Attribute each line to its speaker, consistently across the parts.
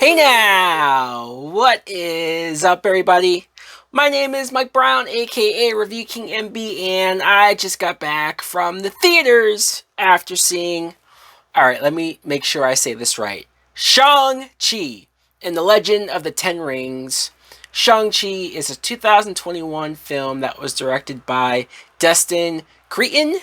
Speaker 1: Hey now! What is up, everybody? My name is Mike Brown, aka Review King MB, and I just got back from the theaters after seeing. Alright, let me make sure I say this right. Shang-Chi in the Legend of the Ten Rings. Shang-Chi is a 2021 film that was directed by Destin Cretton.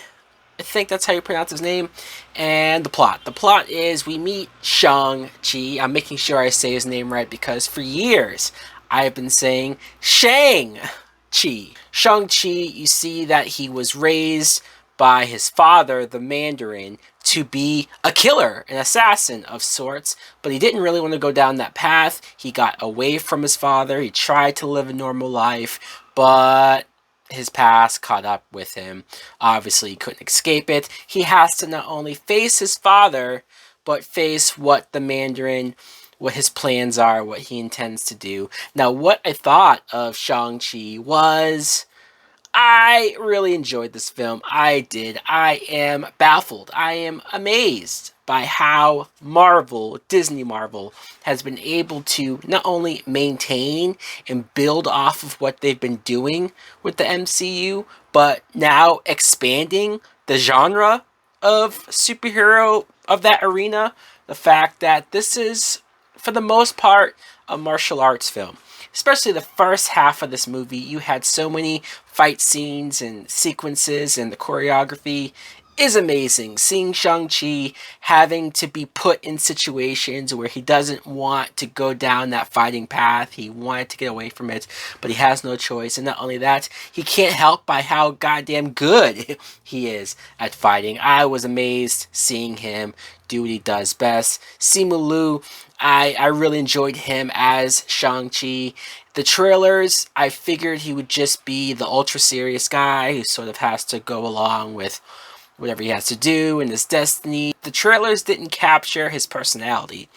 Speaker 1: I think that's how you pronounce his name. And the plot. The plot is we meet Shang-Chi. I'm making sure I say his name right because for years I've been saying Shang-Chi. Shang-Chi, you see that he was raised by his father, the Mandarin, to be a killer, an assassin of sorts, but he didn't really want to go down that path. He got away from his father. He tried to live a normal life, but his past caught up with him. Obviously, he couldn't escape it. He has to not only face his father, but face what the Mandarin, what his plans are, what he intends to do. Now, what I thought of Shang-Chi was I really enjoyed this film. I did. I am baffled. I am amazed by how Disney Marvel, has been able to not only maintain and build off of what they've been doing with the MCU, but now expanding the genre of superhero of that arena. The fact that this is, for the most part, a martial arts film. Especially the first half of this movie, you had so many fight scenes and sequences, and the choreography is amazing. Seeing Shang-Chi having to be put in situations where he doesn't want to go down that fighting path, he wanted to get away from it, but he has no choice. And not only that, he can't help by how goddamn good he is at fighting. I was amazed seeing him do what he does best. Simu Liu, I really enjoyed him as Shang-Chi. The trailers, I figured he would just be the ultra serious guy who sort of has to go along with whatever he has to do in his destiny. The trailers didn't capture his personality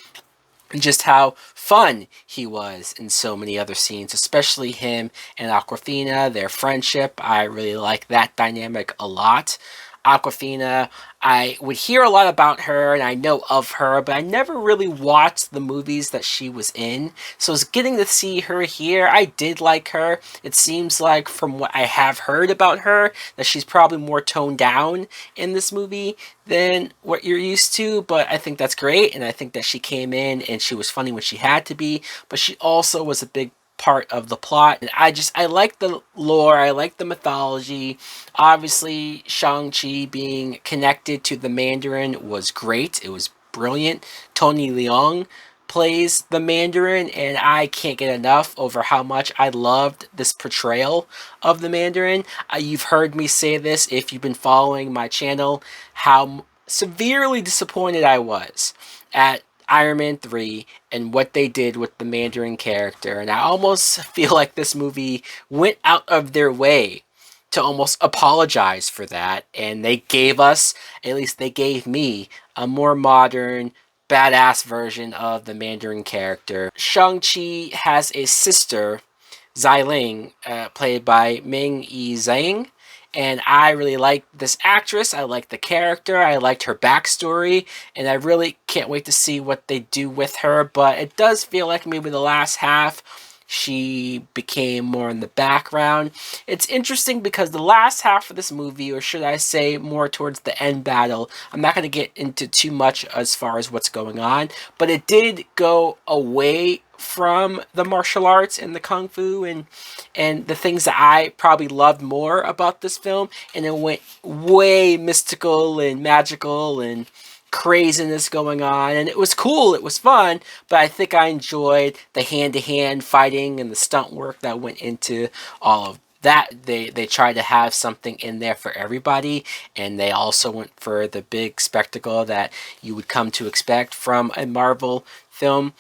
Speaker 1: and just how fun he was in so many other scenes, especially him and Aquafina, their friendship. I really like that dynamic a lot. Aquafina, I would hear a lot about her and I know of her, but I never really watched the movies that she was in. So it's getting to see her here. I did like her. It seems like from what I have heard about her that she's probably more toned down in this movie than what you're used to, but I think that's great, and I think that she came in and she was funny when she had to be, but she also was a big part of the plot. And I like the lore, I like the mythology. Obviously, Shang-Chi being connected to the Mandarin was great. It was brilliant. Tony Leung plays the Mandarin, and I can't get enough over how much I loved this portrayal of the Mandarin. You've heard me say this if you've been following my channel, how severely disappointed I was at Iron Man 3 and what they did with the Mandarin character. And I almost feel like this movie went out of their way to almost apologize for that. And they gave us, at least they gave me, a more modern, badass version of the Mandarin character. Shang-Chi has a sister, Xiling, played by Ming Yi Zhang, and I really like this actress. I like the character. I liked her backstory, and I really can't wait to see what they do with her. But it does feel like maybe the last half she became more in the background. It's interesting because the last half of this movie, or should I say more towards the end battle, I'm not going to get into too much as far as what's going on, but it did go away from the martial arts and the kung fu and the things that I probably loved more about this film, and it went way mystical and magical and craziness going on, and it was cool, it was fun, but I think I enjoyed the hand-to-hand fighting and the stunt work that went into all of that. They tried to have something in there for everybody, and they also went for the big spectacle that you would come to expect from a Marvel film.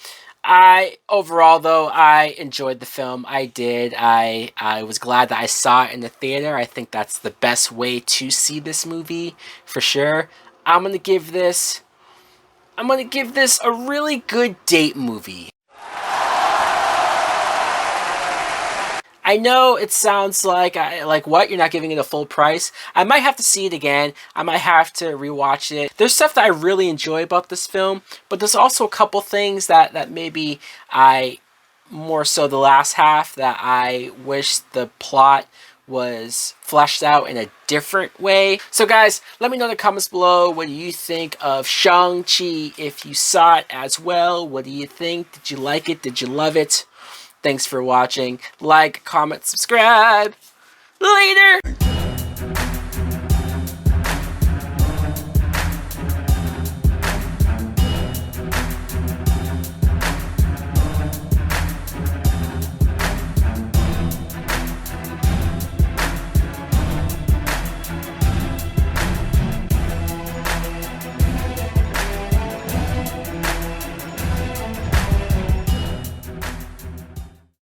Speaker 1: Overall though, I enjoyed the film. I did. I was glad that I saw it in the theater. I think that's the best way to see this movie for sure. I'm gonna give this a really good date movie. I know it sounds like what, you're not giving it a full price. I might have to see it again. I might have to rewatch it. There's stuff that I really enjoy about this film, but there's also a couple things that maybe I, more so the last half, that I wish the plot was fleshed out in a different way. So guys, let me know in the comments below, what do you think of Shang-Chi? If you saw it as well, what do you think? Did you like it? Did you love it? Thanks for watching. Like, comment, subscribe. Later!